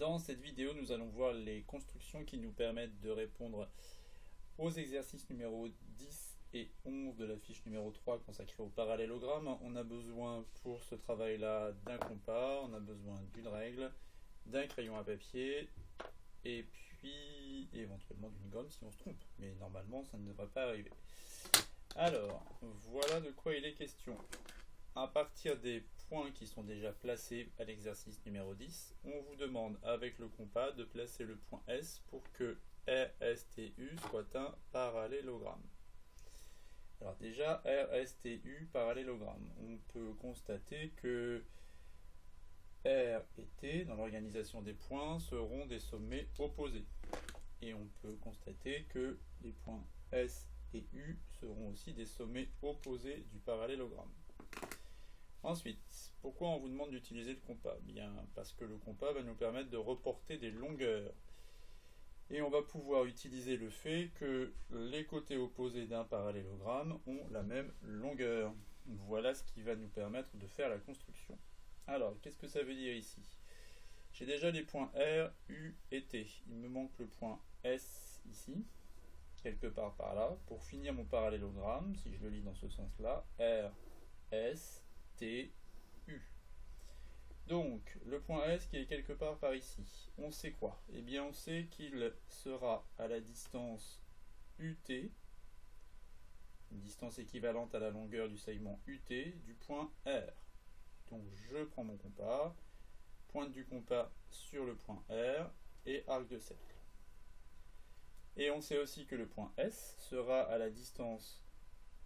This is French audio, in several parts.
Dans cette vidéo, nous allons voir les constructions qui nous permettent de répondre aux exercices numéro 10 et 11 de la fiche numéro 3 consacrée au parallélogramme. On a besoin pour ce travail-là d'un compas, on a besoin d'une règle, d'un crayon à papier et puis éventuellement d'une gomme si on se trompe. Mais normalement, ça ne devrait pas arriver. Alors, voilà de quoi il est question. À partir des points qui sont déjà placés à l'exercice numéro 10, on vous demande avec le compas de placer le point S pour que RSTU soit un parallélogramme. Alors déjà, RSTU parallélogramme. On peut constater que R et T, dans l'organisation des points, seront des sommets opposés. Et on peut constater que les points S et U seront aussi des sommets opposés du parallélogramme. Ensuite, pourquoi on vous demande d'utiliser le compas? Bien, parce que le compas va nous permettre de reporter des longueurs. Et on va pouvoir utiliser le fait que les côtés opposés d'un parallélogramme ont la même longueur. Voilà ce qui va nous permettre de faire la construction. Alors, qu'est-ce que ça veut dire ici? J'ai déjà les points R, U et T. Il me manque le point S ici, quelque part par là. Pour finir mon parallélogramme, si je le lis dans ce sens-là, R, S, T, U. Donc, le point S qui est quelque part par ici, on sait quoi? Eh bien, on sait qu'il sera à la distance UT, une distance équivalente à la longueur du segment UT du point R. Donc, je prends mon compas, pointe du compas sur le point R et arc de cercle. Et on sait aussi que le point S sera à la distance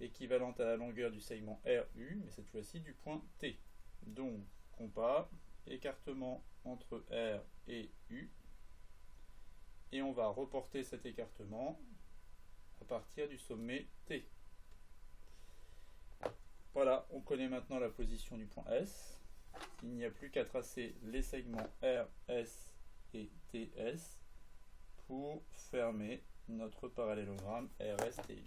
équivalente à la longueur du segment RU, mais cette fois-ci du point T. Donc, compas, écartement entre R et U, et on va reporter cet écartement à partir du sommet T. Voilà, on connaît maintenant la position du point S. Il n'y a plus qu'à tracer les segments R, S et TS pour fermer notre parallélogramme RSTU.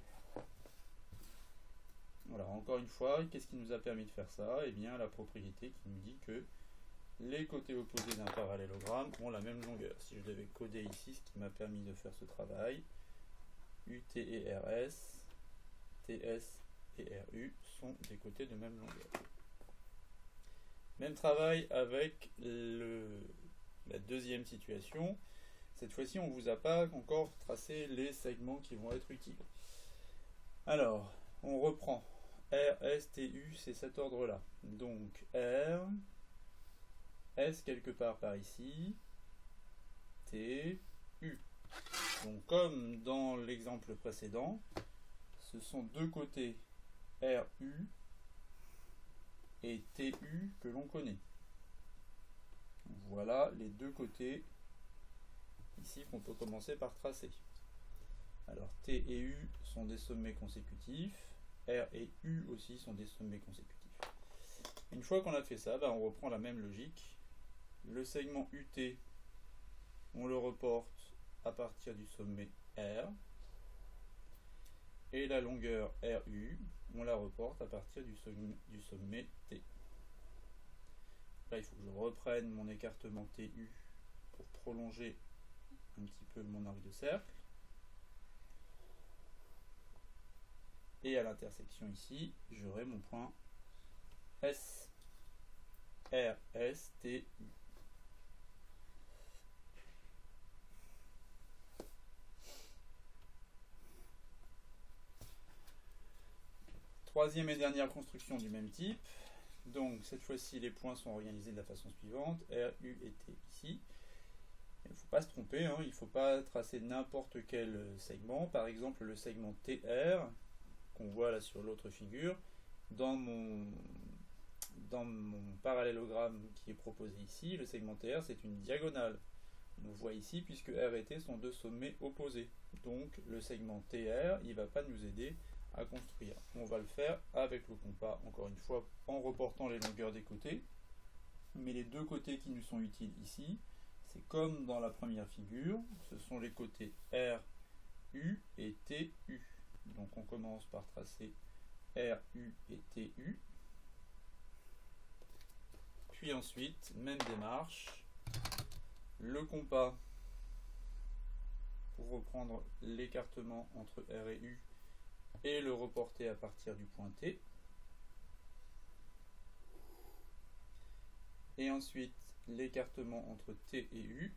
Voilà, encore une fois, qu'est-ce qui nous a permis de faire ça? Eh bien, la propriété qui nous dit que les côtés opposés d'un parallélogramme ont la même longueur. Si je devais coder ici ce qui m'a permis de faire ce travail, UT et RS, TS et RU sont des côtés de même longueur. Même travail avec la deuxième situation. Cette fois-ci, on ne vous a pas encore tracé les segments qui vont être utiles. Alors, on reprend. R, S, T, U, c'est cet ordre-là. Donc, R, S quelque part par ici, T, U. Donc, comme dans l'exemple précédent, ce sont deux côtés R, U et T, U que l'on connaît. Voilà les deux côtés ici qu'on peut commencer par tracer. Alors, T et U sont des sommets consécutifs. R et U aussi sont des sommets consécutifs. Une fois qu'on a fait ça, on reprend la même logique. Le segment UT, on le reporte à partir du sommet R. Et la longueur RU, on la reporte à partir du sommet T. Là, il faut que je reprenne mon écartement TU pour prolonger un petit peu mon arc de cercle. Et à l'intersection ici, j'aurai mon point S, R, S, T, U. Troisième et dernière construction du même type. Donc cette fois-ci, les points sont organisés de la façon suivante. R, U et T ici. Il ne faut pas se tromper, il ne faut pas tracer n'importe quel segment. Par exemple, le segment TR, qu'on voit là sur l'autre figure, dans mon parallélogramme qui est proposé ici, le segment TR c'est une diagonale. On le voit ici puisque R et T sont deux sommets opposés. Donc le segment TR, il ne va pas nous aider à construire. On va le faire avec le compas, encore une fois, en reportant les longueurs des côtés. Mais les deux côtés qui nous sont utiles ici, c'est comme dans la première figure, ce sont les côtés R, U et T, U. Donc on commence par tracer R, U et T, U. Puis ensuite, même démarche, le compas pour reprendre l'écartement entre R et U et le reporter à partir du point T. Et ensuite l'écartement entre T et U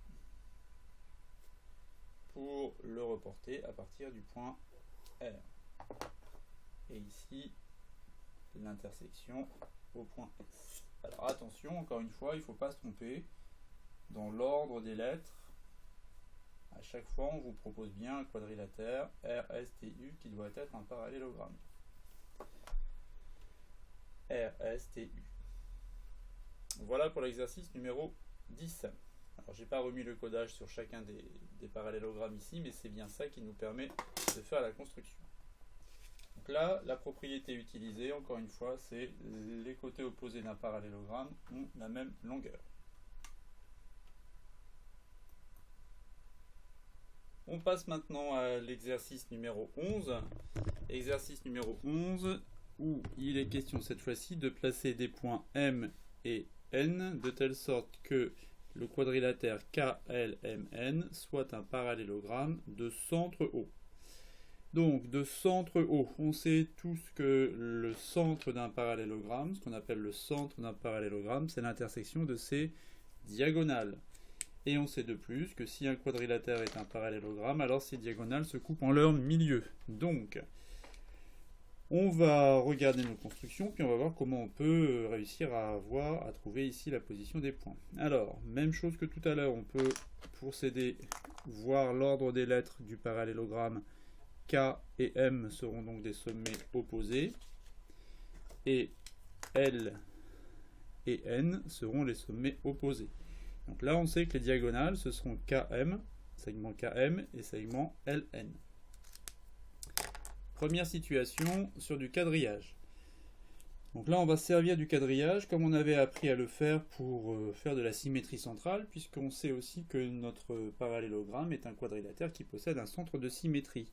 pour le reporter à partir du point R. Et ici, l'intersection au point S. Alors attention, encore une fois, il ne faut pas se tromper. Dans l'ordre des lettres, à chaque fois, on vous propose bien un quadrilatère RSTU qui doit être un parallélogramme. RSTU. Voilà pour l'exercice numéro 10. Alors, j'ai pas remis le codage sur chacun des parallélogrammes ici, mais c'est bien ça qui nous permet de faire la construction. Donc là, la propriété utilisée, encore une fois, c'est les côtés opposés d'un parallélogramme ont la même longueur. On passe maintenant à l'exercice numéro 11. Exercice numéro 11, où il est question cette fois-ci de placer des points M et N de telle sorte que le quadrilatère KLMN soit un parallélogramme de centre O. Donc, de centre O, on sait tous que le centre d'un parallélogramme, ce qu'on appelle le centre d'un parallélogramme, c'est l'intersection de ses diagonales. Et on sait de plus que si un quadrilatère est un parallélogramme, alors ces diagonales se coupent en leur milieu. Donc, on va regarder nos constructions, puis on va voir comment on peut réussir à trouver ici la position des points. Alors, même chose que tout à l'heure, on peut procéder, voir l'ordre des lettres du parallélogramme. K et M seront donc des sommets opposés, et L et N seront les sommets opposés. Donc là, on sait que les diagonales, ce seront KM, segment KM et segment LN. Première situation sur du quadrillage. Donc là, on va se servir du quadrillage comme on avait appris à le faire pour faire de la symétrie centrale, puisqu'on sait aussi que notre parallélogramme est un quadrilatère qui possède un centre de symétrie.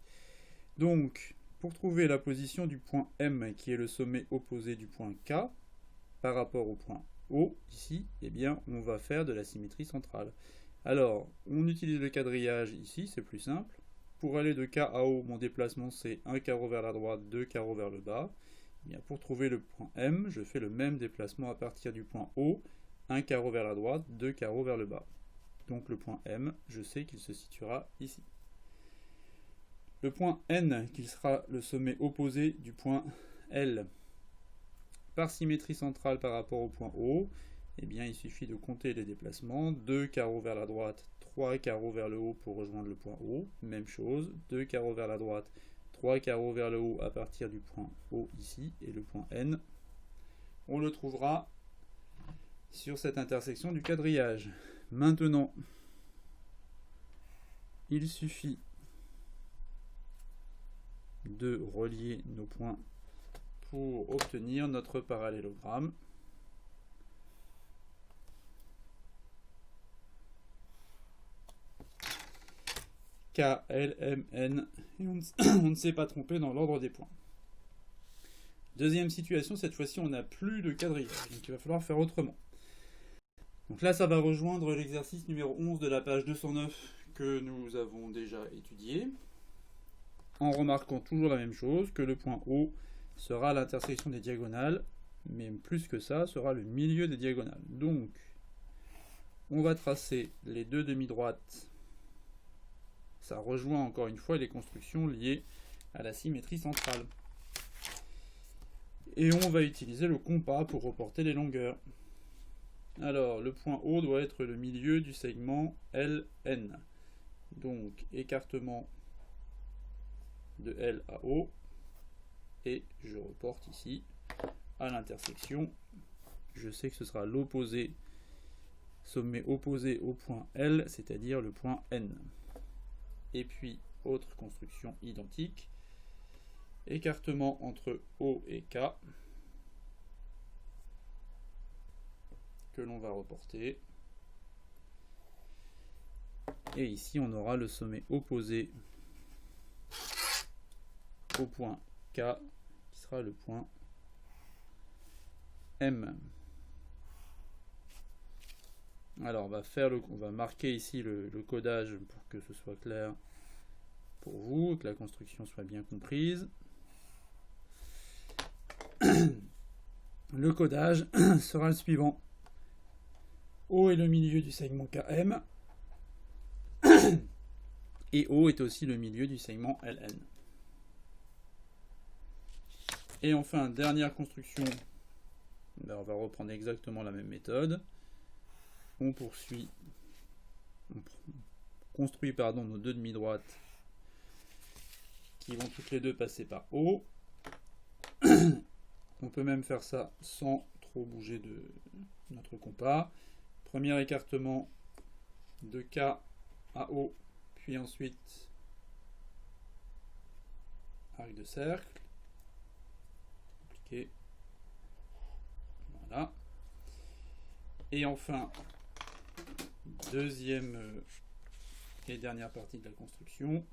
Donc, pour trouver la position du point M, qui est le sommet opposé du point K, par rapport au point O, ici, eh bien, on va faire de la symétrie centrale. Alors, on utilise le quadrillage ici, c'est plus simple. Pour aller de K à O, mon déplacement, c'est un carreau vers la droite, 2 carreaux vers le bas. Eh bien, pour trouver le point M, je fais le même déplacement à partir du point O, un carreau vers la droite, 2 carreaux vers le bas. Donc, le point M, je sais qu'il se situera ici. Le point N, qui sera le sommet opposé du point L. Par symétrie centrale par rapport au point O, eh bien, il suffit de compter les déplacements. 2 carreaux vers la droite, 3 carreaux vers le haut pour rejoindre le point O. Même chose, 2 carreaux vers la droite, 3 carreaux vers le haut à partir du point O ici. Et le point N, on le trouvera sur cette intersection du quadrillage. Maintenant, il suffit de relier nos points pour obtenir notre parallélogramme. K, L, M, N, et on ne s'est pas trompé dans l'ordre des points. Deuxième situation, cette fois-ci on n'a plus de quadrillage, donc il va falloir faire autrement. Donc là ça va rejoindre l'exercice numéro 11 de la page 209 que nous avons déjà étudié, en remarquant toujours la même chose, que le point O sera l'intersection des diagonales, mais plus que ça, sera le milieu des diagonales. Donc, on va tracer les deux demi-droites. Ça rejoint encore une fois les constructions liées à la symétrie centrale. Et on va utiliser le compas pour reporter les longueurs. Alors, le point O doit être le milieu du segment LN. Donc, écartement de L à O, et je reporte ici à l'intersection. Je sais que ce sera l'opposé, sommet opposé au point L, c'est-à-dire le point N. Et puis, autre construction identique, écartement entre O et K, que l'on va reporter. Et ici, on aura le sommet opposé au point K, qui sera le point M. Alors on va marquer ici le codage pour que ce soit clair pour vous, que la construction soit bien comprise. Le codage sera le suivant. O est le milieu du segment KM et O est aussi le milieu du segment LN. Et enfin, dernière construction, on va reprendre exactement la même méthode. On construit nos deux demi-droites qui vont toutes les deux passer par O. On peut même faire ça sans trop bouger de notre compas. Premier écartement de K à O, puis ensuite arc de cercle. Compliqué. Voilà. Et enfin, deuxième et dernière partie de la construction.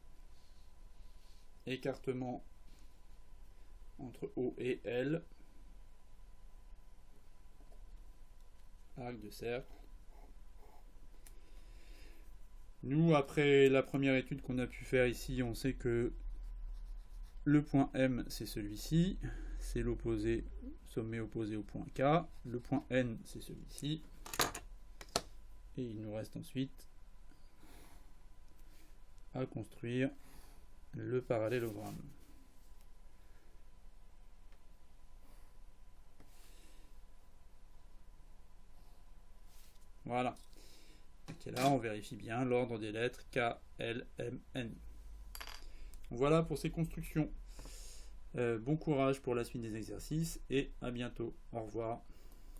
Écartement entre O et L. Arc de cercle. Nous, après la première étude qu'on a pu faire ici, on sait que le point M, c'est celui-ci. C'est l'opposé, sommet opposé au point K. Le point N, c'est celui-ci. Et il nous reste ensuite à construire le parallélogramme. Voilà. Et là, on vérifie bien l'ordre des lettres K, L, M, N. Voilà pour ces constructions. Bon courage pour la suite des exercices et à bientôt. Au revoir.